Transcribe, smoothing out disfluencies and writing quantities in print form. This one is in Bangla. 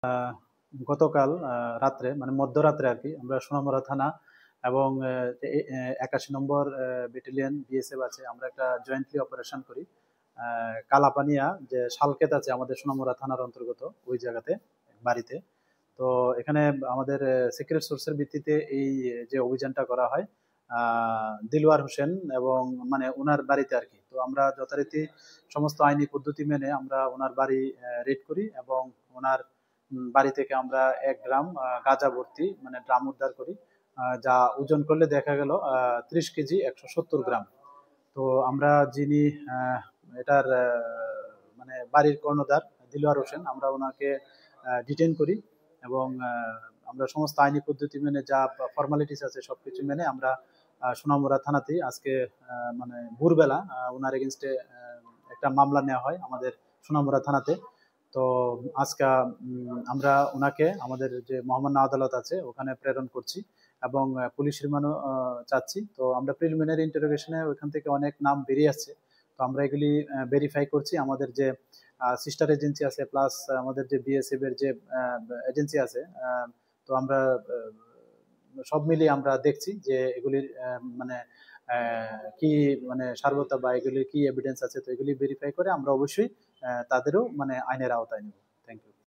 আহ, গতকাল রাত্রে মানে মধ্যরাত্রে আর কি আমরা সোনামুড়া থানা এবং 81 নম্বর ব্যাটালিয়ন বিএসএফ আছে, আমরা একটা জয়েন্টলি অপারেশন করি। কালাপানিয়া যে শালক্ষেত আছে আমাদের সোনামুড়া থানার অন্তর্গত, ওই জায়গাতে বাড়িতে। তো এখানে আমাদের সিক্রেট সোর্সের ভিত্তিতে এই যে অভিযানটা করা হয় দিলওয়ার হোসেন এবং মানে ওনার বাড়িতে আর কি। তো আমরা যথারীতি সমস্ত আইনি পদ্ধতি মেনে আমরা ওনার বাড়ি রেড করি এবং ওনার বাড়ি থেকে আমরা 1 গ্রাম গাঁজা ভর্তি মানে ড্রাম উদ্ধার করি, যা ওজন করলে দেখা গেল 30 কেজি 170 গ্রাম। তো আমরা যিনি এটার মানে বাড়ির কর্ণধার দিলওয়ার হোসেন, আমরা ওনাকে ডিটেইন করি এবং আমরা সমস্ত আইনি পদ্ধতি মেনে যা ফর্মালিটিস আছে সবকিছু মেনে আমরা সোনামুড়া থানাতেই আজকে মানে ভোরবেলা ওনার এগেনস্টে একটা মামলা নেওয়া হয় আমাদের সোনামুড়া থানাতে। তো আজকে আমরা ওনাকে আমাদের যে মহামান্য আদালত আছে ওখানে প্রেরণ করছি এবং পুলিশ রিমান্ডও চাচ্ছি। তো আমরা প্রিলিমিনারি ইন্টারোগেশনে ওইখান থেকে অনেক নাম বেরিয়ে আসছে, তো আমরা এগুলি ভেরিফাই করছি। আমাদের যে সিস্টার এজেন্সি আছে প্লাস আমাদের যে বিএসএফ এর যে এজেন্সি আছে, তো আমরা সব মিলিয়ে আমরা দেখছি যে এগুলির মানে কি মানে সার্বতা বা এগুলির কি এভিডেন্স আছে, তো এগুলি ভেরিফাই করে আমরা অবশ্যই তাদেরও মানে আইনের আওতায় নেব।